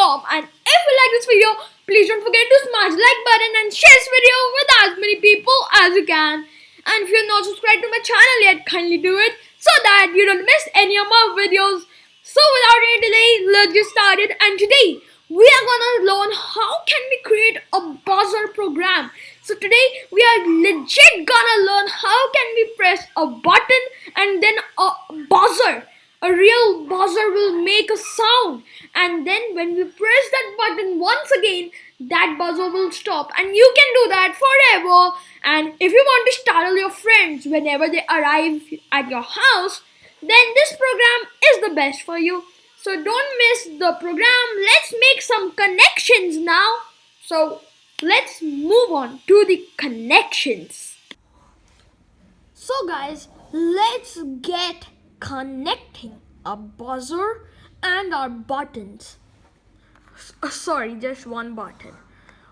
gmail.com. And if you like this video, please don't forget to smash the like button and share this video with as many people as you can. And if you're not subscribed to my channel yet, kindly do it so that you don't miss any of my videos. So without any delay, let's get started. And today we are gonna learn how can we create a buzzer program. So today we are legit gonna learn how can we press a button and then a buzzer. A real buzzer will make a sound, and then when we press that button once again, that buzzer will stop, and you can do that forever. And if you want to startle your friends whenever they arrive at your house, then this program is the best for you. So don't miss the program. Let's make some connections now. So let's move on to the connections. So guys, let's get connecting a buzzer and our buttons. Sorry, just one button.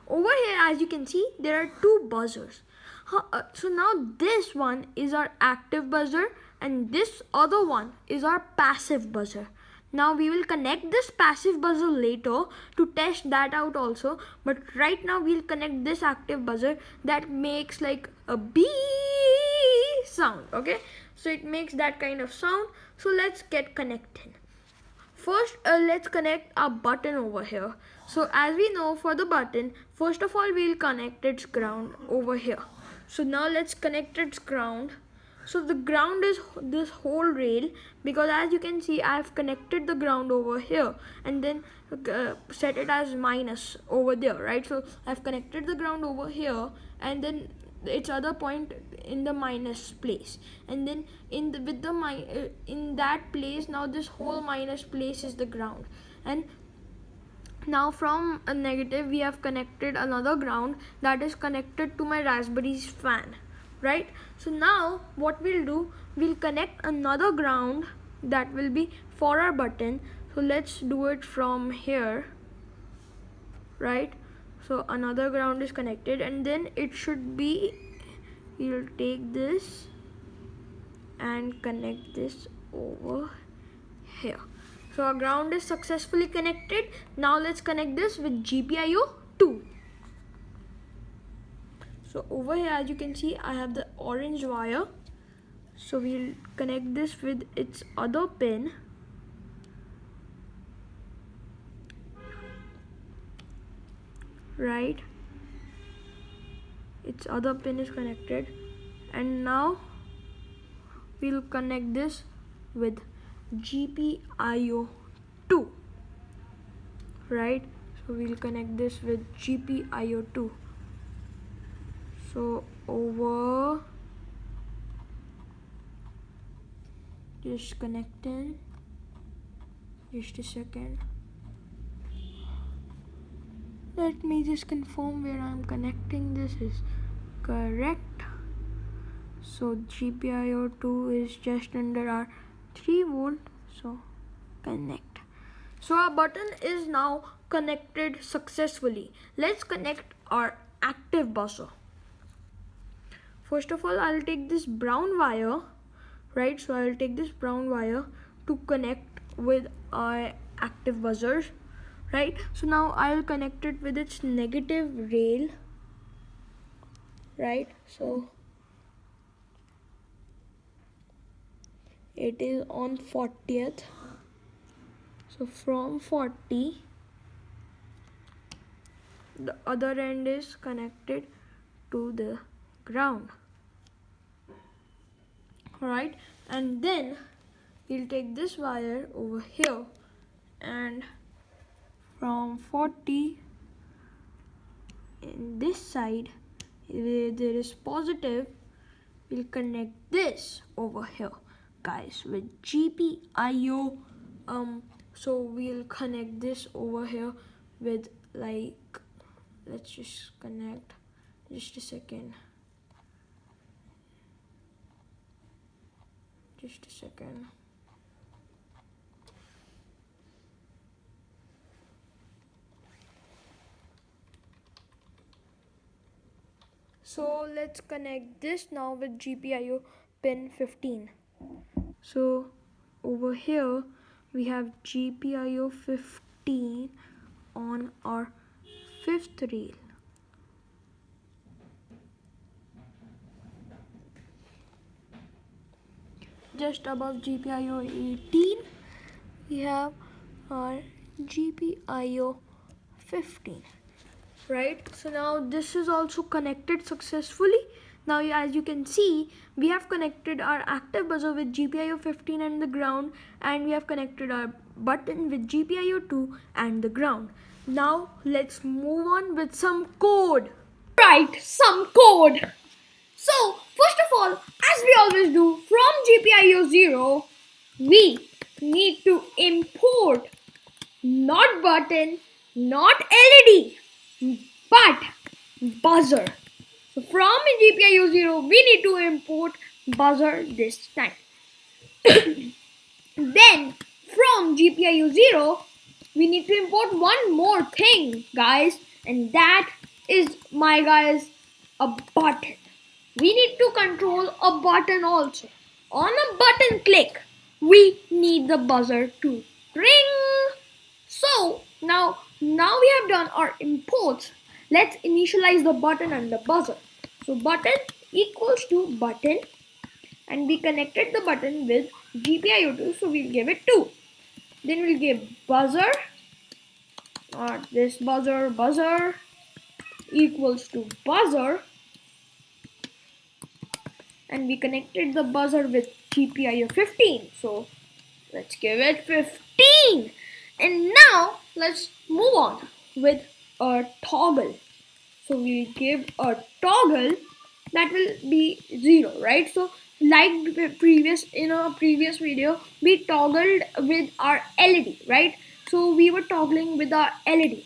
Over here, as you can see, there are two buzzers. So now this one is our active buzzer and this other one is our passive buzzer. Now we will connect this passive buzzer later to test that out also, but right now we'll connect this active buzzer that makes like a beep sound. Okay, so it makes that kind of sound. So let's get connected. First, let's connect our button over here. So as we know, for the button, first of all we'll connect its ground over here. So now let's connect its ground. So the ground is this whole rail, because as you can see, I've connected the ground over here and then set it as minus over there, right? So I've connected the ground over here and then its other point in the minus place, and then in that place, now this whole minus place is the ground. And now from a negative we have connected another ground that is connected to my Raspberry's fan, right? So now what we'll do, we'll connect another ground that will be for our button. So let's do it from here, right? So another ground is connected, and then it should be, you'll take this and connect this over here. So our ground is successfully connected. Now let's connect this with GPIO2. So over here, as you can see, I have the orange wire. So we'll connect this with its other pin. Right, its other pin is connected, and now we'll connect this with GPIO2, right? So we'll connect this with GPIO2. So over, just connecting, just a second. Let me just confirm where I'm connecting this is correct. So GPIO2 is just under our 3 volt. So connect. So our button is now connected successfully. Let's connect our active buzzer. First of all, I'll take this brown wire, right? So I'll take this brown wire to connect with our active buzzers. Right, so now I'll connect it with its negative rail, right? So it is on 40th. So from 40, the other end is connected to the ground. Alright, and then we'll take this wire over here, and from 40 in this side where there is positive, we'll connect this over here, guys, with GPIO. So we'll connect this over here with, like, let's just connect, just a second, So let's connect this now with GPIO pin 15. So over here we have GPIO 15 on our fifth reel. Just above GPIO 18, we have our GPIO 15. Right, so now this is also connected successfully. Now as you can see, we have connected our active buzzer with GPIO 15 and the ground, and we have connected our button with GPIO 2 and the ground. Now let's move on with some code. Right, some code. So first of all, as we always do, from GPIO 0, we need to import not button, not LED, but buzzer. So from GPIO 0, we need to import buzzer this time. Then from GPIO 0, we need to import one more thing, guys, and that is, my guys, a button. We need to control a button also. On a button click, we need the buzzer to ring. So now we have done our imports. Let's initialize the button and the buzzer. So button equals to button, and we connected the button with GPIO 2, so we'll give it 2. Then we'll give buzzer, not this buzzer equals to buzzer, and we connected the buzzer with GPIO 15, so let's give it 15. And now let's move on with a toggle. So we'll give a toggle that will be 0, right? So like in a previous video, we toggled with our LED, right? So we were toggling with our LED.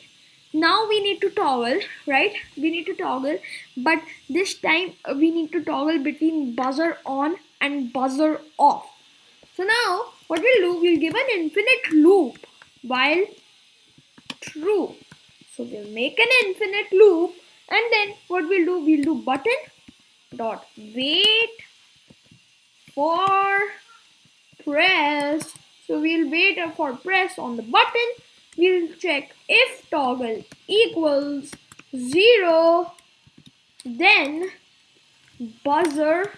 Now we need to toggle, right? We need to toggle, but this time we need to toggle between buzzer on and buzzer off. So now what we'll do, we'll give an infinite loop while true. So we'll make an infinite loop, and then what we'll do button dot wait for press. So we'll wait for press on the button. We'll check if toggle equals 0, then buzzer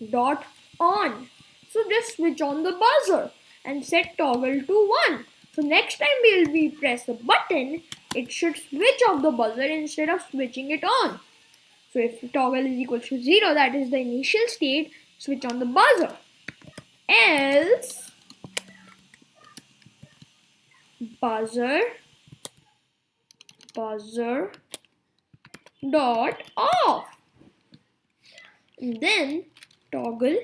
dot on. So just switch on the buzzer and set toggle to 1. So next time we press the button, it should switch off the buzzer instead of switching it on. So if toggle is equal to 0, that is the initial state, switch on the buzzer. Else buzzer dot off, and then toggle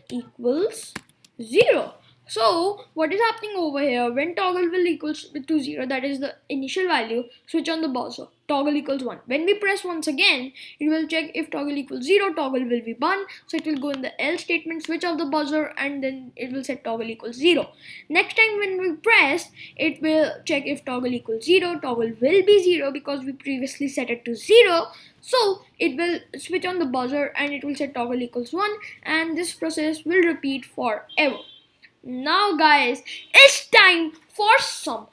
equals 0. So what is happening over here, when toggle will equals to 0, that is the initial value, switch on the buzzer, toggle equals 1. When we press once again, it will check if toggle equals 0, toggle will be 1. So it will go in the else statement, switch off the buzzer, and then it will set toggle equals 0. Next time when we press, it will check if toggle equals 0, toggle will be 0 because we previously set it to 0. So it will switch on the buzzer and it will set toggle equals 1, and this process will repeat forever. Now guys, it's time for some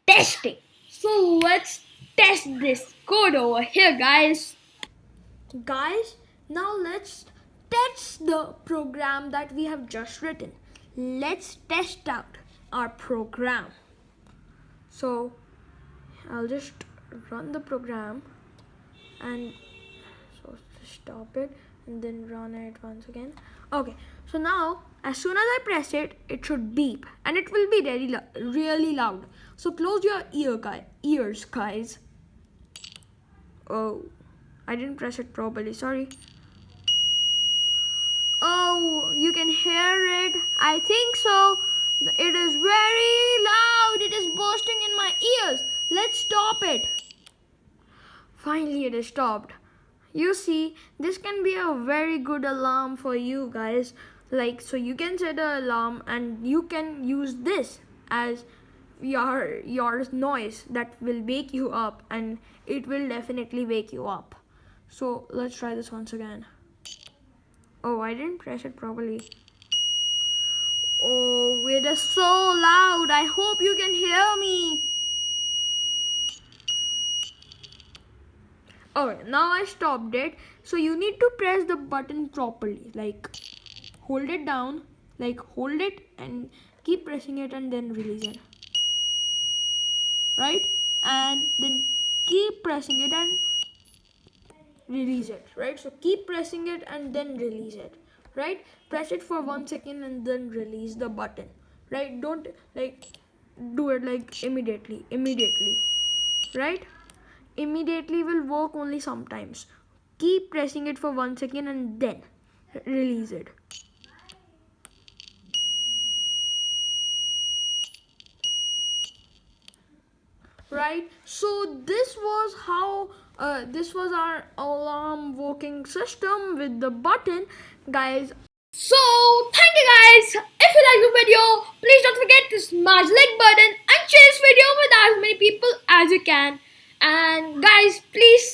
testing. So let's test this code over here, guys. Now let's test the program that we have just written. Let's test out our program. So I'll just run the program, and so stop it and then run it once again. Okay, so now as soon as I press it, it should beep and it will be really loud. So close your ears, guys. Oh, I didn't press it properly, sorry. Oh, you can hear it. I think so. It is very loud. It is bursting in my ears. Let's stop it. Finally, it is stopped. You see, this can be a very good alarm for you guys. So you can set an alarm and you can use this as your noise that will wake you up, and it will definitely wake you up. So let's try this once again. Oh, I didn't press it properly. Oh, it is so loud. I hope you can hear me. Alright, now I stopped it. So you need to press the button properly. Like hold it down, like hold it and keep pressing it and then release it. Right? And then keep pressing it and release it. Right? So keep pressing it and then release it. Right? Press it for 1 second and then release the button. Right? Don't like do it like immediately. Right? Immediately will work only sometimes. Keep pressing it for 1 second and then release it. Right, so this was how this was our alarm working system with the button, guys. So thank you guys. If you like the video, please don't forget to smash like button and share this video with as many people as you can. And guys, please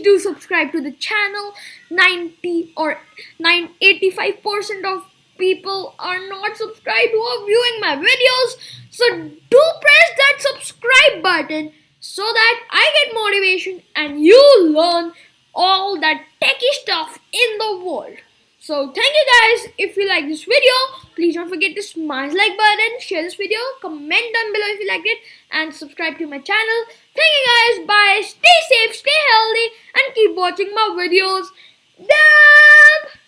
do subscribe to the channel. 90 or 85% of people are not subscribed who are viewing my videos. So do press that subscribe button so that I get motivation and you learn all that techie stuff in the world. So thank you guys. If you like this video, please don't forget to smash like button, share this video, comment down below if you liked it, and subscribe to my channel. Thank you guys. Bye. Stay safe, stay healthy, and keep watching my videos. Damn!